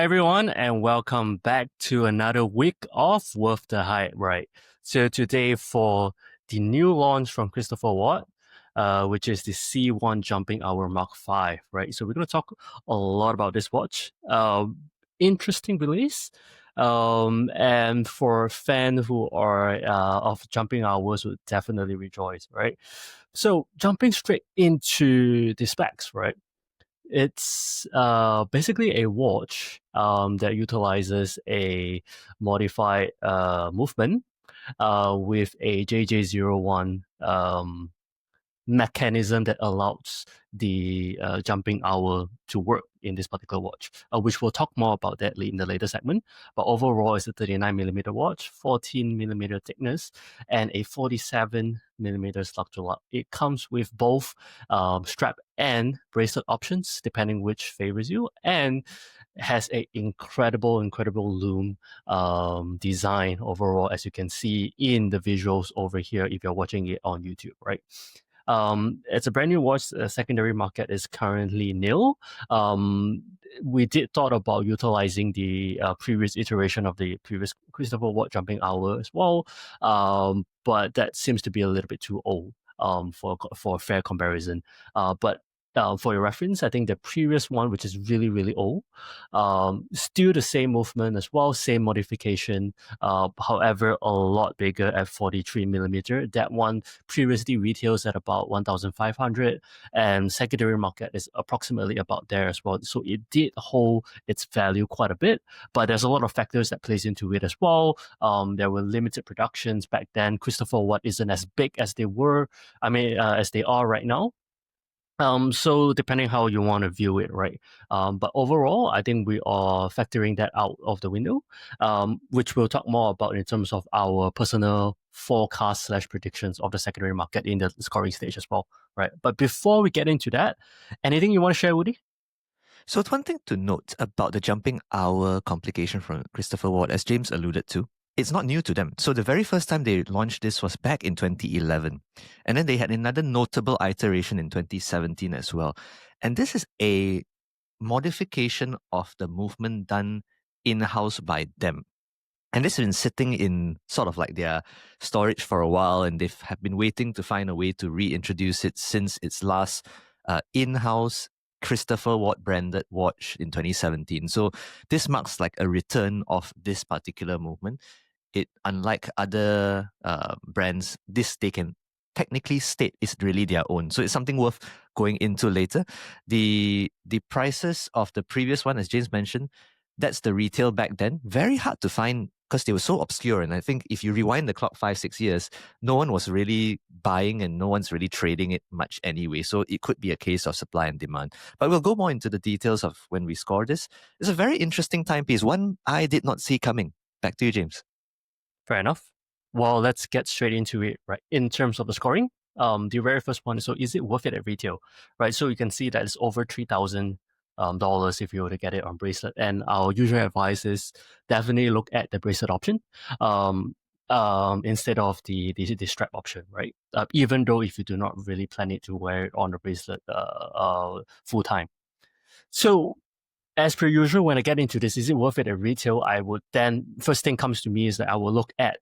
Hi everyone, and welcome back to another week of Worth the Hype, right? So today for the new launch from Christopher Watt, which is the C1 Jumping Hour Mark 5, right? So we're going to talk a lot about this watch. Interesting release. And for fans who are of jumping hours would definitely rejoice, right? So jumping straight into the specs, right? It's basically a watch that utilizes a modified movement with a JJ01 mechanism that allows the jumping hour to work in this particular watch, which we'll talk more about that in the later segment. But overall, it's a 39mm watch, 14mm thickness, and a 47mm structural lock. It comes with both strap and bracelet options, depending which favors you, and has a incredible lume design overall, as you can see in the visuals over here if you're watching it on YouTube, right? It's a brand new watch. The secondary market is currently nil. We did thought about utilizing the previous iteration of the previous Christopher Watt jumping hour as well, but that seems to be a little bit too old for a fair comparison. But for your reference, I think the previous one, which is really old, still the same movement as well, same modification, however, a lot bigger at 43mm. That one previously retails at about 1,500, and secondary market is approximately about there as well. So it did hold its value quite a bit, but there's a lot of factors that plays into it as well. There were limited productions back then. Christopher Watt isn't as big as they were. As they are right now. So depending how you want to view it, right? But overall, I think we are factoring that out of the window, which we'll talk more about in terms of our personal forecast slash predictions of the secondary market in the scoring stage as well, right? But before we get into that, anything you want to share, Woody? So it's one thing to note about the jumping hour complication from Christopher Watt, as James alluded to. It's not new to them. So the very first time they launched this was back in 2011. And then they had another notable iteration in 2017 as well. And this is a modification of the movement done in-house by them. And this has been sitting in sort of like their storage for a while, and they've have been waiting to find a way to reintroduce it since its last in-house Christopher Watt branded watch in 2017. So this marks like a return of this particular movement. It, unlike other brands, this they can technically state is really their own. So it's something worth going into later. The prices of the previous one, as James mentioned, that's the retail back then. Very hard to find because they were so obscure. And I think if you rewind the clock 5-6 years, no one was really buying and no one's really trading it much anyway. So it could be a case of supply and demand. But we'll go more into the details of when we score this. It's a very interesting timepiece, one I did not see coming. Back to you, James. Fair enough. Well, let's get straight into it, right? In terms of the scoring, the very first one, so is it worth it at retail, right? So you can see that it's over $3,000 if you were to get it on bracelet. And our usual advice is definitely look at the bracelet option instead of the strap option, right? Even though if you do not really plan it to wear it on the bracelet full time. So as per usual, when I get into this, is it worth it at retail? I would then, first thing comes to me is that I will look at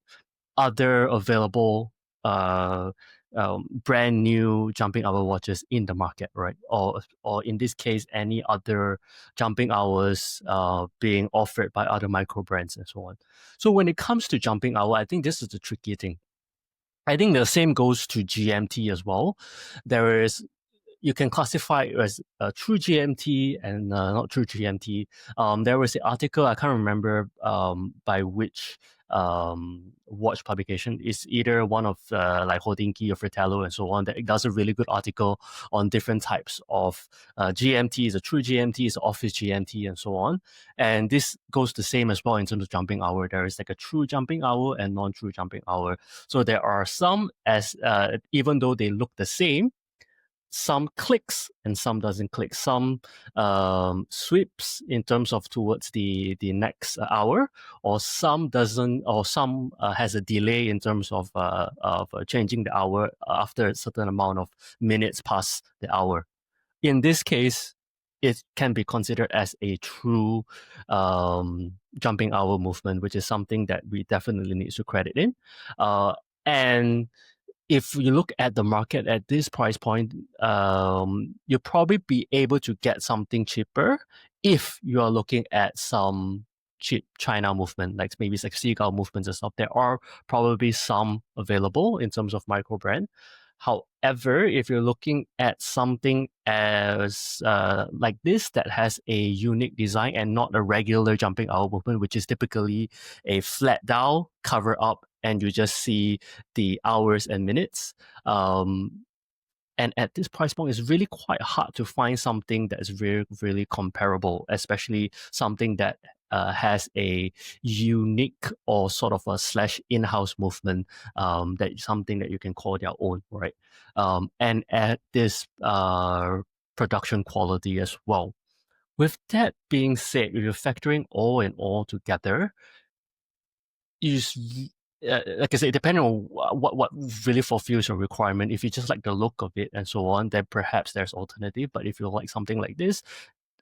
other available brand new jumping hour watches in the market, right? Or in this case, any other jumping hours being offered by other micro brands and so on. So when it comes to jumping hour, I think this is the tricky thing. I think the same goes to GMT as well. There is you can classify it as a true GMT and not true GMT. There was an article, I can't remember by which watch publication. It's either one of like Hodinkee or Fratello and so on that it does a really good article on different types of GMT. Is a true GMT, is an office GMT and so on. And this goes the same as well in terms of jumping hour. There is like a true jumping hour and non-true jumping hour. So there are some as even though they look the same, some clicks and some doesn't click. Some sweeps in terms of towards the next hour, or some doesn't, or some has a delay in terms of changing the hour after a certain amount of minutes past the hour. In this case, it can be considered as a true jumping hour movement, which is something that we definitely need to credit in. And if you look at the market at this price point, you'll probably be able to get something cheaper if you are looking at some cheap China movement, like maybe it's like seagull movements and stuff. There are probably some available in terms of micro brand. However, if you're looking at something as like this that has a unique design and not a regular jumping hour movement, which is typically a flat dial cover up, and you just see the hours and minutes. And at this price point, it's really quite hard to find something that is really, really comparable, especially something that has a unique or sort of a slash in-house movement, that is something that you can call their own, right? And at this production quality as well. With that being said, if you're factoring all in all together, is like I said, depending on what really fulfills your requirement. If you just like the look of it and so on, then perhaps there's alternative. But if you like something like this,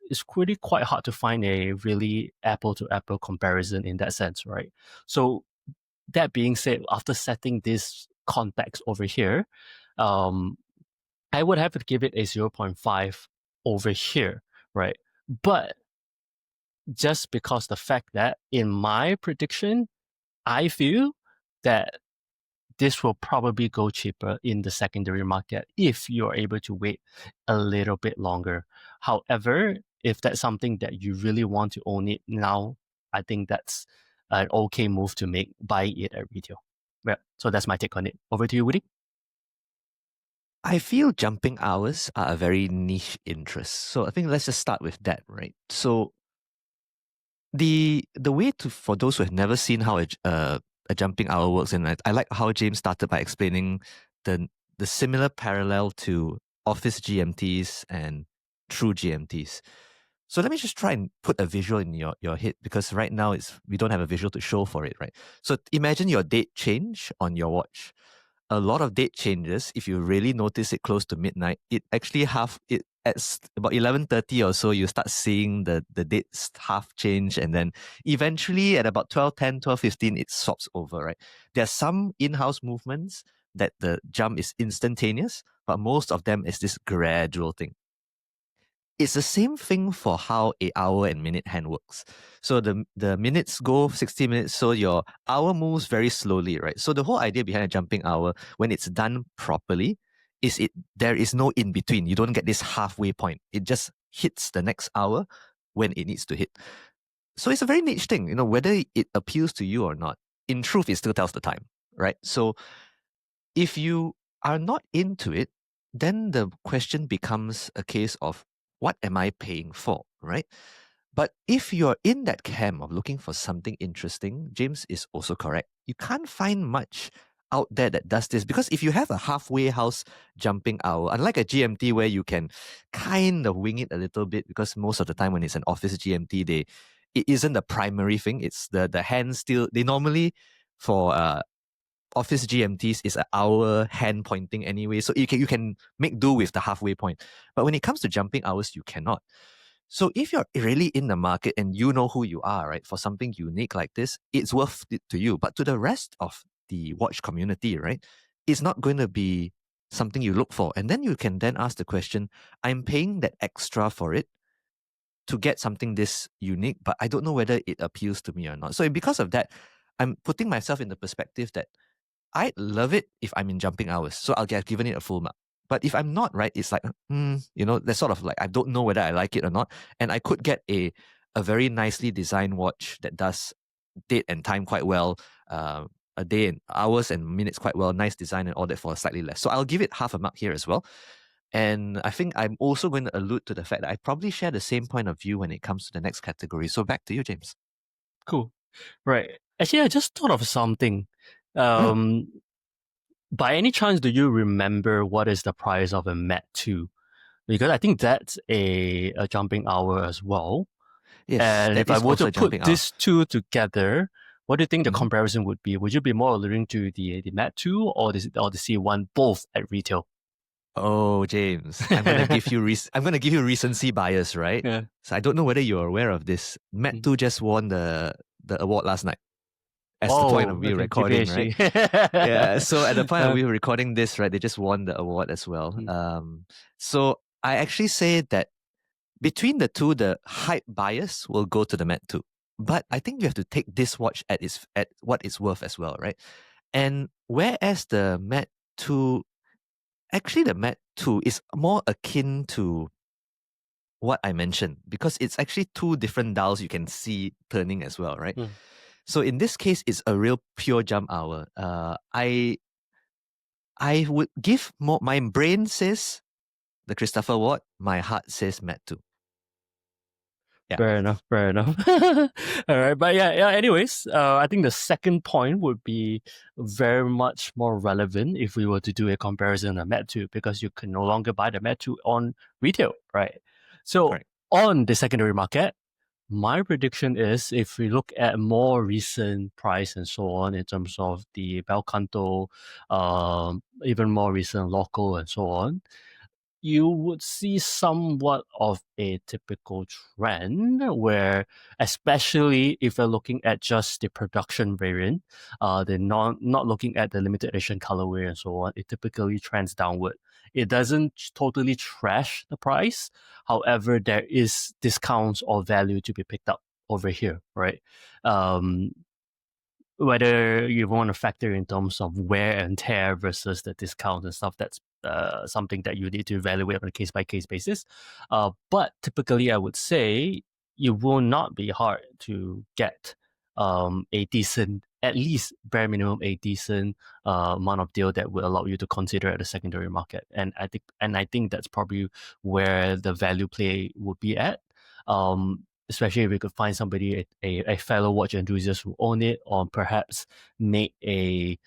it's really quite hard to find a really apple to apple comparison in that sense, right? So that being said, after setting this context over here, I would have to give it a 0.5 over here, right? But just because the fact that in my prediction, I feel that this will probably go cheaper in the secondary market if you're able to wait a little bit longer. However, if that's something that you really want to own it now, I think that's an okay move to make, buying it at retail. Yeah, so that's my take on it. Over to you, Woody. I feel jumping hours are a very niche interest. So I think let's just start with that, right? So the way to, for those who have never seen how a jumping hour works, and I like how James started by explaining the similar parallel to office GMTs and true GMTs. So let me just try and put a visual in your head, because right now we don't have a visual to show for it, right? So imagine your date change on your watch. A lot of date changes, if you really notice it close to midnight, it actually at about 11:30 or so, you start seeing the dates half change, and then eventually at about 12:10, 12:15, it swaps over, right? There are some in-house movements that the jump is instantaneous, but most of them is this gradual thing. It's the same thing for how a hour and minute hand works. So the minutes go 60 minutes, so your hour moves very slowly, right? So the whole idea behind a jumping hour, when it's done properly, is there is no in between. You don't get this halfway point. It just hits the next hour when it needs to hit. So it's a very niche thing, whether it appeals to you or not. In truth, it still tells the time, right? So if you are not into it, then the question becomes a case of, what am I paying for, right? But if you're in that camp of looking for something interesting, James is also correct. You can't find much out there that does this, because if you have a halfway house jumping hour, unlike a GMT where you can kind of wing it a little bit, because most of the time when it's an office GMT, it isn't the primary thing. It's the hand still. They normally, for office GMTs, is an hour hand pointing anyway, so you can make do with the halfway point. But when it comes to jumping hours, you cannot. So if you're really in the market and you know who you are, right, for something unique like this, it's worth it to you. But to the rest of the watch community, right, it's not going to be something you look for. And then you can then ask the question, I'm paying that extra for it to get something this unique, but I don't know whether it appeals to me or not. So because of that, I'm putting myself in the perspective that I love it if I'm in jumping hours. So I'll get given it a full mark. But if I'm not, right, it's like, that's sort of like, I don't know whether I like it or not. And I could get a very nicely designed watch that does date and time quite well, a day and hours and minutes quite well, nice design and all that for slightly less. So I'll give it half a mark here as well. And I think I'm also going to allude to the fact that I probably share the same point of view when it comes to the next category. So back to you, James. Cool. Right. Actually, I just thought of something. By any chance, do you remember what is the price of a Mat 2? Because I think that's a jumping hour as well. Yes, And that if I is were also to a jumping put hour. these two together, what do you think the Mhm. comparison would be? Would you be more alluding to the Mat 2 or the C1 both at retail? Oh, James, I'm gonna give you recency bias, right? Yeah. So I don't know whether you're aware of this. Met Mm. 2 just won the award last night. As the point of Oh, view okay. recording, right? GPHG. Yeah. So at the point of view recording this, right, they just won the award as well. Mm. So I actually say that between the two, the hype bias will go to the Met 2. But I think you have to take this watch at what it's worth as well, right? And whereas the Met 2, actually the Met 2 is more akin to what I mentioned because it's actually two different dials you can see turning as well, right? Mm. So in this case, it's a real pure jump hour. I would give more. My brain says the Christopher Watt. My heart says Met 2. Yeah. Fair enough. Fair enough. All right, but yeah. Anyways, I think the second point would be very much more relevant if we were to do a comparison of Met 2 because you can no longer buy the Met 2 on retail, right? So Correct. on the secondary market, my prediction is if we look at more recent price and so on in terms of the Belcanto, even more recent local and so on, you would see somewhat of a typical trend where, especially if you're looking at just the production variant, they're not looking at the limited edition colorway and so on, it typically trends downward. It doesn't totally trash the price. However, there is discounts or value to be picked up over here, right? Um, Whether you want to factor in terms of wear and tear versus the discount and stuff, that's something that you need to evaluate on a case by case basis. But typically, I would say it will not be hard to get a decent, at least bare minimum, a decent amount of deal that will allow you to consider at the secondary market. And I think that's probably where the value play would be at. Especially if we could find somebody, a fellow watch enthusiast who own it, or perhaps make a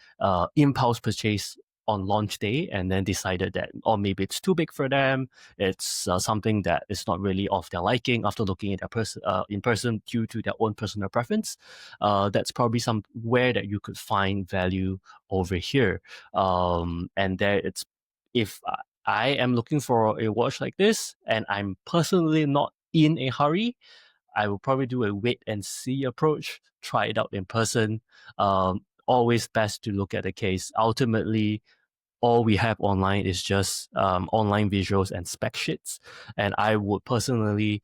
impulse purchase on launch day and then decided that, or maybe it's too big for them, it's something that is not really of their liking after looking at a person in person due to their own personal preference. That's probably somewhere that you could find value over here. And there it's, if I am looking for a watch like this and I'm personally not in a hurry, I will probably do a wait and see approach, try it out in person. Always best to look at the case. Ultimately, all we have online is just online visuals and spec sheets. And I would personally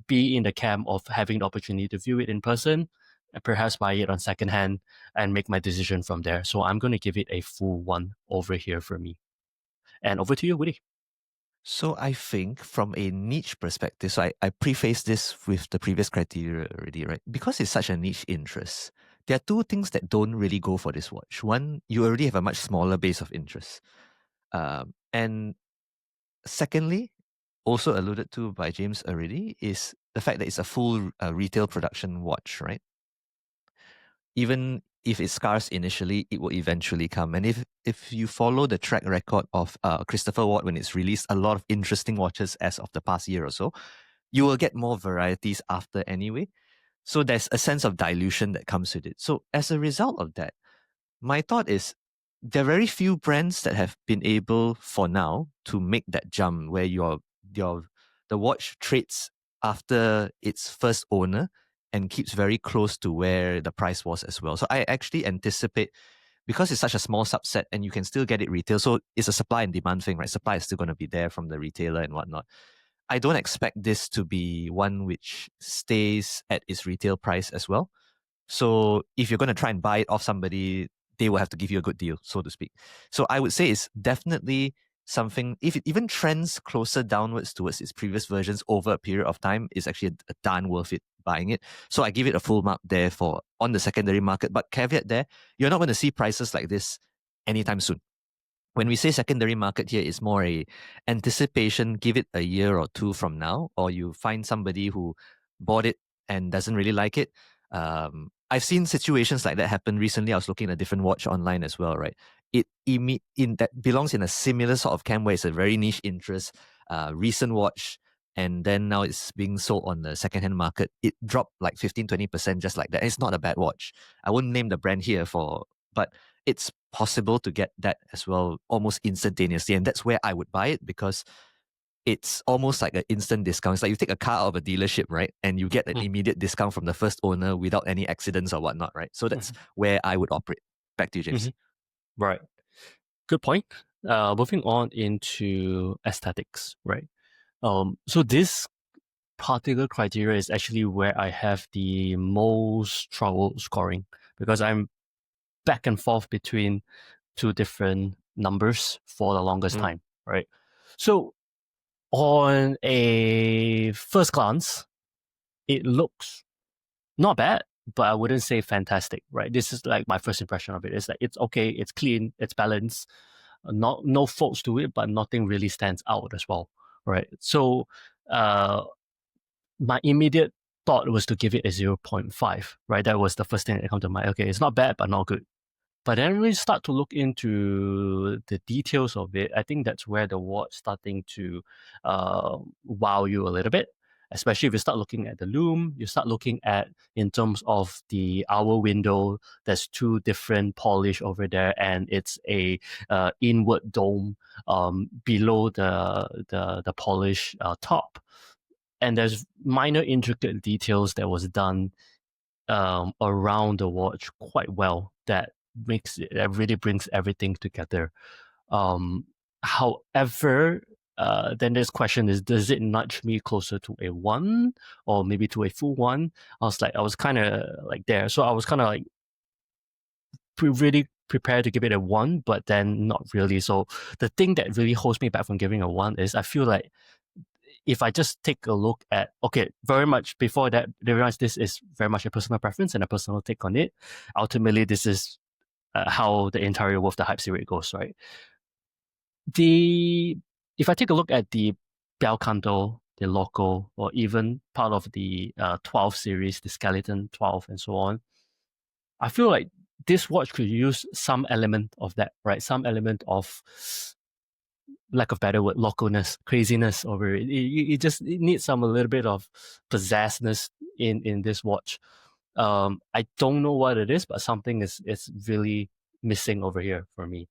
be in the camp of having the opportunity to view it in person and perhaps buy it on secondhand and make my decision from there. So I'm going to give it a full one over here for me. And over to you, Woody. So I think from a niche perspective, so I preface this with the previous criteria already, right? Because it's such a niche interest, there are two things that don't really go for this watch. One, you already have a much smaller base of interest. And secondly, also alluded to by James already, is the fact that it's a full retail production watch, right? Even if it's scarce initially, it will eventually come. And if you follow the track record of Christopher Watt when it's released a lot of interesting watches as of the past year or so, you will get more varieties after anyway. So there's a sense of dilution that comes with it. So as a result of that, my thought is there are very few brands that have been able for now to make that jump where the watch trades after its first owner and keeps very close to where the price was as well. So I actually anticipate, because it's such a small subset and you can still get it retail, so it's a supply and demand thing, right? Supply is still going to be there from the retailer and whatnot. I don't expect this to be one which stays at its retail price as well. So if you're going to try and buy it off somebody, they will have to give you a good deal, so to speak. So I would say it's definitely something, if it even trends closer downwards towards its previous versions over a period of time, it's actually a darn worth it buying it. So I give it a full mark there for on the secondary market. But caveat there, you're not going to see prices like this anytime soon. When we say secondary market here, it's more a anticipation, give it a year or two from now, or you find somebody who bought it and doesn't really like it. I've seen situations like that happen recently. I was looking at a different watch online as well, right? It in that belongs in a similar sort of camp where it's a very niche interest, recent watch, and then now it's being sold on the secondhand market. It dropped like 15-20% just like that. It's not a bad watch. I wouldn't name the brand here but it's possible to get that as well almost instantaneously. And that's where I would buy it, because it's almost like an instant discount. It's like you take a car out of a dealership, right? And you get an immediate discount from the first owner without any accidents or whatnot, right? So that's where I would operate. Back to you, James. Right. Good point. Moving on into aesthetics, right? So this particular criteria is actually where I have the most trouble scoring, because I'm back and forth between two different numbers for the longest time, right? So on a first glance, it looks not bad, but I wouldn't say fantastic, right? This is like my first impression of it. It's like it's okay, it's clean, it's balanced, not no faults to it, but nothing really stands out as well, right? So my immediate thought was to give it a 0.5, right? That was the first thing that came to mind. Okay, it's not bad, but not good. But then when we start to look into the details of it, I think that's where the watch starting to wow you a little bit. Especially if you start looking at the lume, you start looking at in terms of the hour window. There's two different polish over there, and it's a inward dome below the polish top. And there's minor intricate details that was done around the watch quite well that really brings everything together. However, then this question is, does it nudge me closer to a 1 or maybe to a full 1? I was kind of like there. So I was kind of like really prepared to give it a 1, but then not really. So the thing that really holds me back from giving a 1 is I feel like if I just take a look at, okay, very much before that, realize this is very much a personal preference and a personal take on it. Ultimately, this is how the entire Wolf the Hype series goes, right? If I take a look at the Bel Canto, the Loco, or even part of the 12 series, the Skeleton 12 and so on, I feel like this watch could use some element of that, right? Some element of, lack of better word, localness, craziness over it. It needs a little bit of possessedness in this watch. I don't know what it is, but something is really missing over here for me.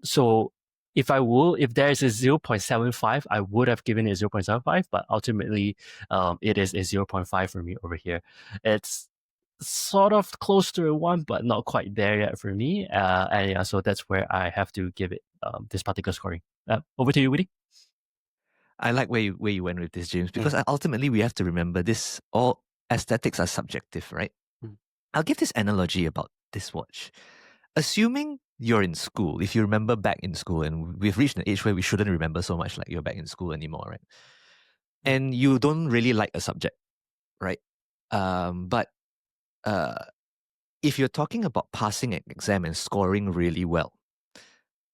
So if there's a 0.75, I would have given it 0.75, but ultimately, it is a 0.5 for me over here. It's sort of close to a 1, but not quite there yet for me. And yeah, so that's where I have to give it this particular scoring. Over to you, Woody. I like where you went with this, James, because ultimately we have to remember this, all aesthetics are subjective, right? I'll give this analogy about this watch. Assuming you're in school, if you remember back in school, and we've reached an age where we shouldn't remember so much like you're back in school anymore, right? And you don't really like a subject, right? But if you're talking about passing an exam and scoring really well,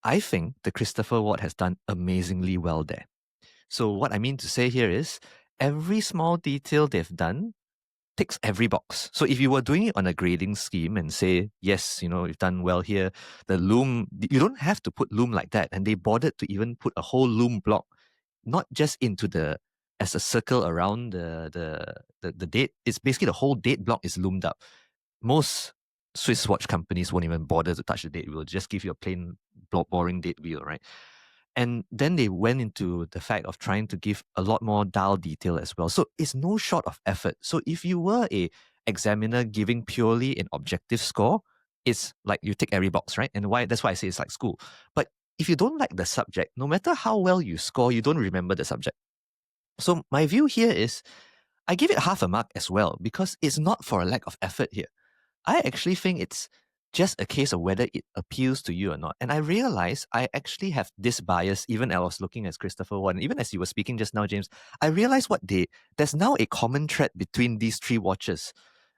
I think the Christopher Ward has done amazingly well there. So what I mean to say here is every small detail they've done ticks every box. So if you were doing it on a grading scheme and say, yes, you've done well here, the lume, you don't have to put lume like that. And they bothered to even put a whole lume block, not just as a circle around the date. It's basically the whole date block is loomed up. Most Swiss watch companies won't even bother to touch the date wheel, just give you a plain boring date wheel, right? And then they went into the fact of trying to give a lot more dial detail as well. So it's no short of effort. So if you were a examiner giving purely an objective score, it's like you tick every box, right? And that's why I say it's like school. But if you don't like the subject, no matter how well you score, you don't remember the subject. So my view here is I give it half a mark as well, because it's not for a lack of effort here. I actually think it's just a case of whether it appeals to you or not. And I realize I actually have this bias, even as I was looking at Christopher Ward, and even as you were speaking just now, James, I realized there's now a common thread between these three watches,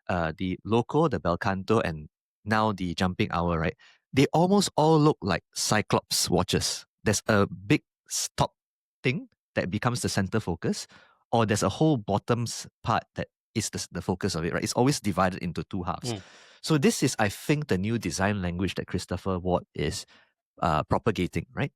the Loco, the Bel Canto, and now the Jumping Hour, right? They almost all look like Cyclops watches. There's a big top thing that becomes the center focus, or there's a whole bottoms part that is the focus of it, right? It's always divided into two halves. So this is, I think, the new design language that Christopher Ward is propagating, right?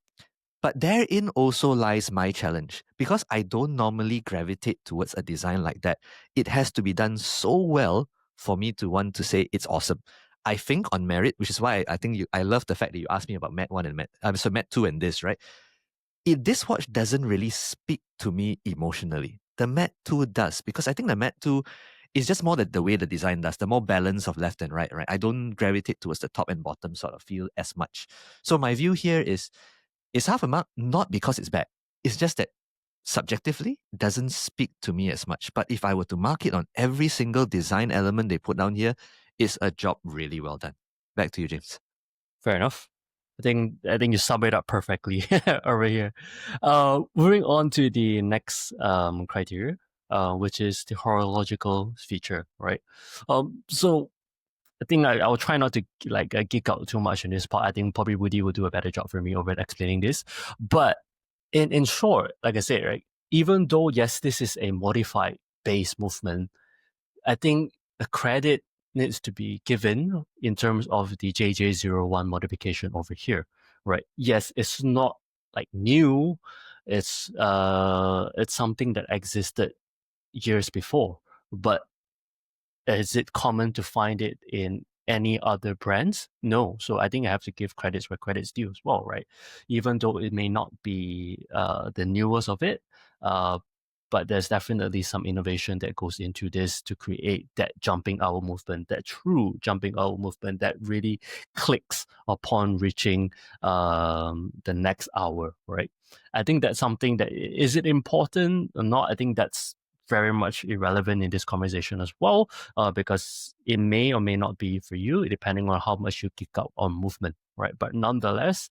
But therein also lies my challenge, because I don't normally gravitate towards a design like that. It has to be done so well for me to want to say it's awesome. I think on merit, which is why I think I love the fact that you asked me about Mat 1 and Mat 2 and this, right? This watch doesn't really speak to me emotionally. The Mat 2 does, because I think the Mat 2 is just more the way the design does, the more balance of left and right, right? I don't gravitate towards the top and bottom sort of feel as much. So my view here is it's half a mark, not because it's bad. It's just that subjectively doesn't speak to me as much. But if I were to mark it on every single design element they put down here, it's a job really well done. Back to you, James. Fair enough. I think you sum it up perfectly over here. Moving on to the next criteria, which is the horological feature, right? So I think I will try not to geek out too much in this part. I think probably Woody will do a better job for me over explaining this. But in short, like I said, right, even though yes, this is a modified base movement, I think the credit needs to be given in terms of the JJ01 modification over here, right? Yes, it's not like new. It's something that existed years before, but is it common to find it in any other brands? No. So I think I have to give credits where credits due as well, right? Even though it may not be the newest of it, uh, but there's definitely some innovation that goes into this to create that jumping hour movement, that true jumping hour movement that really clicks upon reaching the next hour, right? I think that's something that is it important or not? I think that's very much irrelevant in this conversation as well, because it may or may not be for you, depending on how much you kick out on movement, right? But nonetheless,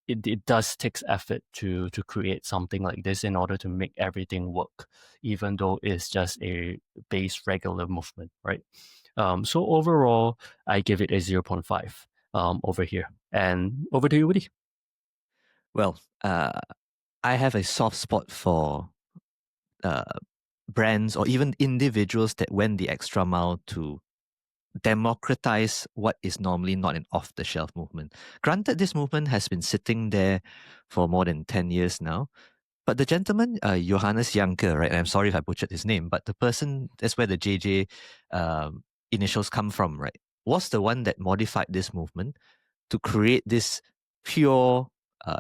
it does takes effort to create something like this in order to make everything work, even though it's just a base regular movement, right? So overall, I give it a 0.5 over here. And over to you, Woody. Well, I have a soft spot for uh, brands or even individuals that went the extra mile to democratize what is normally not an off the shelf movement. Granted, this movement has been sitting there for more than 10 years now. But the gentleman, Johannes Janke, right? I'm sorry if I butchered his name, but the person, that's where the JJ initials come from, right? Was the one that modified this movement to create this pure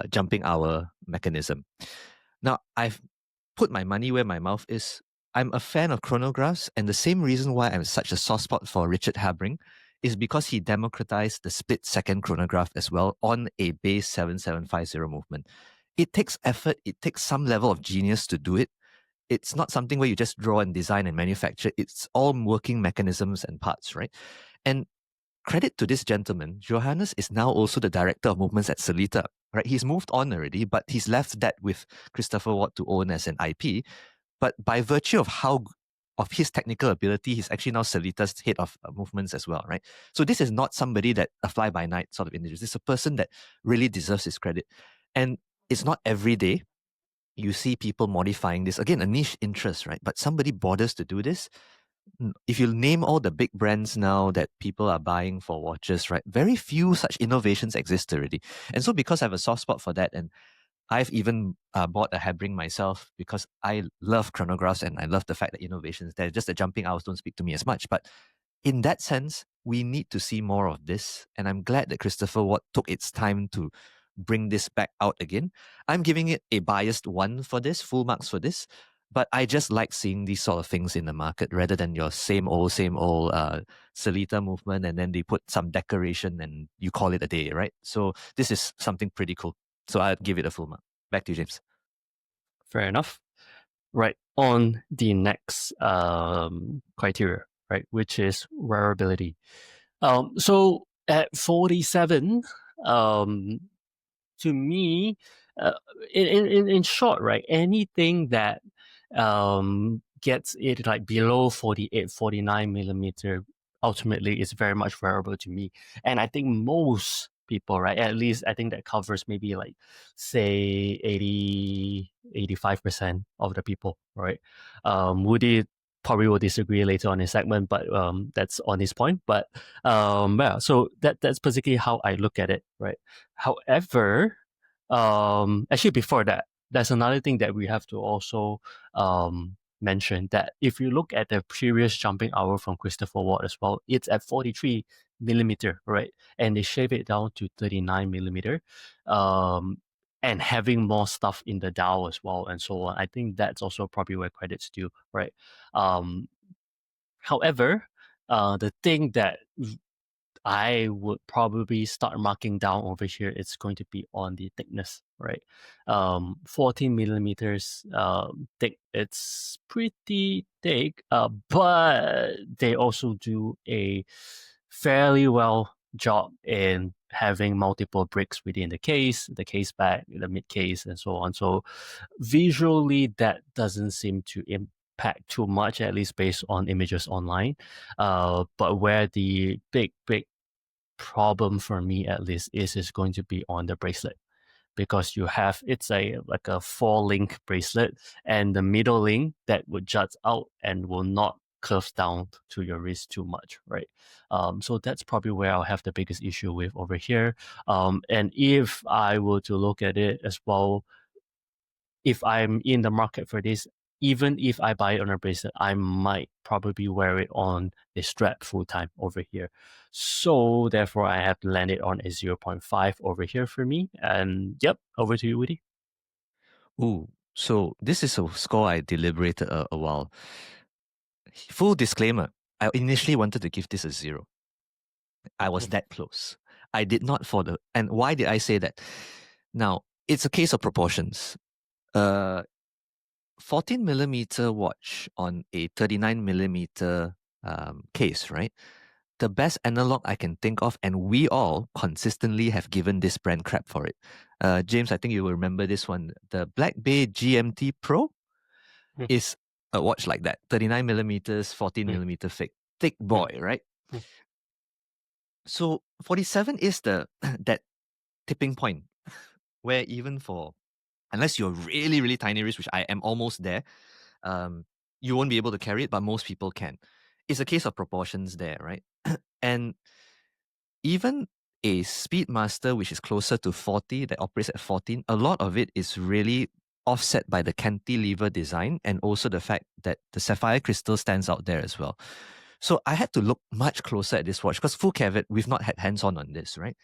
jumping hour mechanism. Now, I've put my money where my mouth is. I'm a fan of chronographs, and the same reason why I'm such a soft spot for Richard Habring is because he democratized the split second chronograph as well on a base 7750 movement. It takes effort, it takes some level of genius to do it. It's not something where you just draw and design and manufacture. It's all working mechanisms and parts, right? And credit to this gentleman, Johannes is now also the director of movements at Sellita, right? He's moved on already, but he's left that with Christopher Watt to own as an IP. But by virtue of his technical ability, he's actually now Sellita's head of movements as well, right? So this is not somebody that a fly-by-night sort of individual. This is a person that really deserves his credit. And it's not every day you see people modifying this. Again, a niche interest, right? But somebody bothers to do this. If you name all the big brands now that people are buying for watches, right? Very few such innovations exist already. And so because I have a soft spot for that, and I've even bought a Habring myself because I love chronographs and I love the fact that innovations there. Just the jumping hours don't speak to me as much. But in that sense, we need to see more of this. And I'm glad that Christopher Watt took its time to bring this back out again. I'm giving it a biased 1 for this, full marks for this. But I just like seeing these sort of things in the market rather than your same old Sellita movement, and then they put some decoration and you call it a day, right? So this is something pretty cool. So I'd give it a full mark. Back to you, James. Fair enough. Right. On the next criteria, right, which is wearability. So at 47, to me, uh, in short, right, anything that gets it like below 48, 49 millimeter ultimately is very much wearable to me. And I think most people, right, at least I think that covers maybe like say 85% of the people, right? Woody probably will disagree later on in segment, but that's on his point. But yeah, so that's basically how I look at it, right? However, actually before that, there's another thing that we have to also mention, that if you look at the previous jumping hour from Christopher Watt as well, it's at 43 millimeter, right? And they shave it down to 39 millimeter, um, and having more stuff in the dial as well, and so on. I think that's also probably where credit's due, right? Um, However, the thing that I would probably start marking down over here, it's going to be on the thickness, right? 14 millimeters thick. It's pretty thick, but they also do a fairly well job in having multiple bricks within the case back, the mid case, and so on. So visually, that doesn't seem to impact too much, at least based on images online. But where the big problem for me at least is going to be on the bracelet, because you have it's a like a 4 link bracelet, and the middle link that would jut out and will not curve down to your wrist too much, right? So that's probably where I'll have the biggest issue with over here. And if I were to look at it as well, if I'm in the market for this, even if I buy it on a bracelet, I might probably wear it on a strap full time over here. So therefore, I have to land it on a zero point 0.5 over here for me. And yep, over to you, Woody. Ooh, so this is a score I deliberated a while. Full disclaimer, I initially wanted to give this a 0. I was that close. I did not for the. And why did I say that? Now, it's a case of proportions. 14 millimeter watch on a 39 millimeter case, right? The best analog I can think of, and we all consistently have given this brand crap for it. James, I think you will remember this one. The Black Bay GMT Pro Mm, is a watch like that, 39 millimeters, 14 mm, millimeter thick mm, boy, right? mm, So 47 is the that tipping point where even for unless you're really really tiny wrist, which I am almost there, um, you won't be able to carry it, but most people can. It's a case of proportions there, right? And even a Speedmaster, which is closer to 40, that operates at 14, a lot of it is really offset by the cantilever design and also the fact that the sapphire crystal stands out there as well. So I had to look much closer at this watch because full caveat, we've not had hands-on this, right?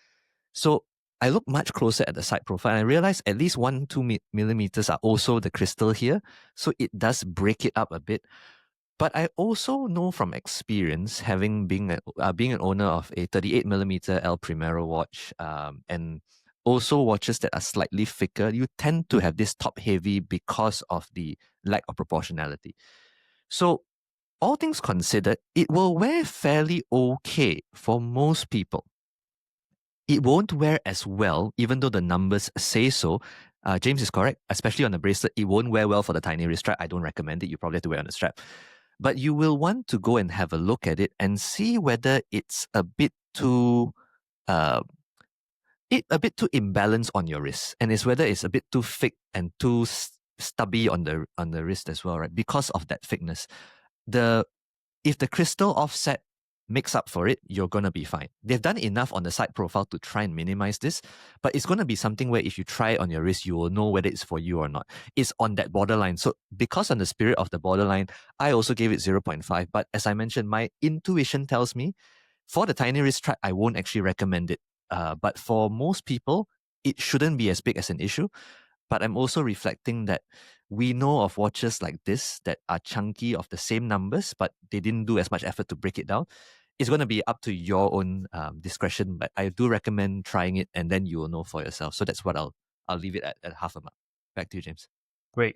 So I looked much closer at the side profile and I realized at least 1-2 millimeters are also the crystal here. So it does break it up a bit. But I also know from experience, having being an owner of a 38 millimeter El Primero watch, and also watches that are slightly thicker, you tend to have this top heavy because of the lack of proportionality. So, all things considered, it will wear fairly okay for most people. It won't wear as well, even though the numbers say so. James is correct, especially on the bracelet. It won't wear well for the tiny wrist strap. I don't recommend it. You probably have to wear on the strap. But you will want to go and have a look at it and see whether it's uh, a bit too imbalanced on your wrist, and it's whether it's a bit too thick and too stubby on the wrist as well, right? Because of that thickness, the if the crystal offset makes up for it, you're gonna be fine. They've done enough on the side profile to try and minimize this, but it's gonna be something where if you try it on your wrist, you will know whether it's for you or not. It's on that borderline. So because on the spirit of the borderline, I also gave it 0.5. But as I mentioned, my intuition tells me for the tiny wrist strap, I won't actually recommend it. But for most people, it shouldn't be as big as an issue. But I'm also reflecting that we know of watches like this that are chunky of the same numbers, but they didn't do as much effort to break it down. It's going to be up to your own discretion, but I do recommend trying it, and then you will know for yourself. So that's what I'll leave it at half a mark. Back to you, James. Great.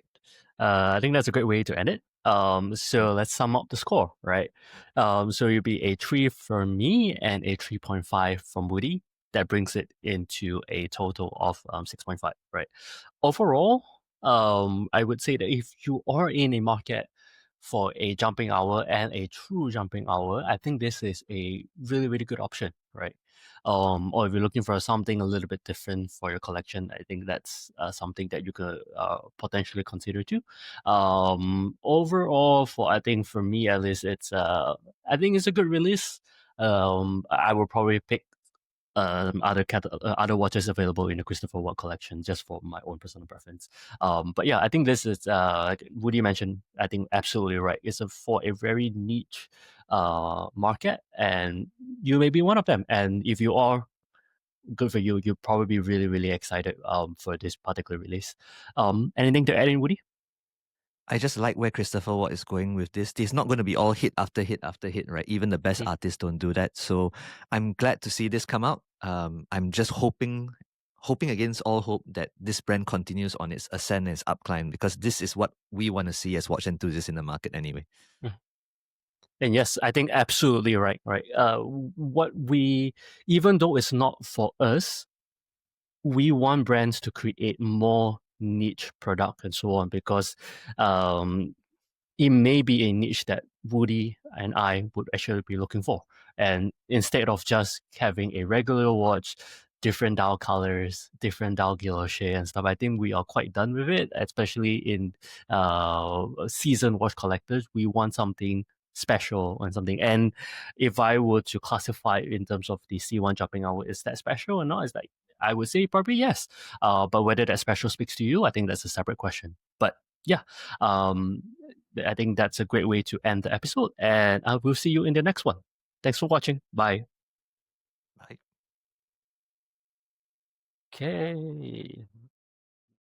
I think that's a great way to end it. So let's sum up the score, right? So it'll be a 3 from me and a 3.5 from Woody. That brings it into a total of 6.5, right? Overall, I would say that if you are in a market for a jumping hour and a true jumping hour, I think this is a really, really good option, right? Or if you're looking for something a little bit different for your collection, I think that's something that you could potentially consider too. Overall, I think for me at least, I think it's a good release. I will probably pick other watches available in the Christopher Watt collection, just for my own personal preference. But yeah, I think this is like Woody mentioned. I think absolutely right. It's for a very niche market, and you may be one of them. And if you are, good for you. You'll probably be really really excited for this particular release. Anything to add in, Woody? I just like where Christopher Watt is going with this. It's not going to be all hit after hit after hit, right? Even the best artists don't do that. So I'm glad to see this come out. I'm just hoping against all hope that this brand continues on its ascent and its upclimb, because this is what we want to see as watch enthusiasts in the market anyway. And yes, I think absolutely right. Right. What we, even though it's not for us, we want brands to create more niche product and so on, because um, it may be a niche that Woody and I would actually be looking for. And instead of just having a regular watch, different dial colors, different dial guilloche and stuff, I think we are quite done with it, especially in season watch collectors. We want something special and something. And if I were to classify it in terms of the C1 jumping hour, is that special or not? Is like, I would say probably yes. But whether that special speaks to you, I think that's a separate question. But yeah, um, I think that's a great way to end the episode, and I will see you in the next one. Thanks for watching. Bye. Right. Okay.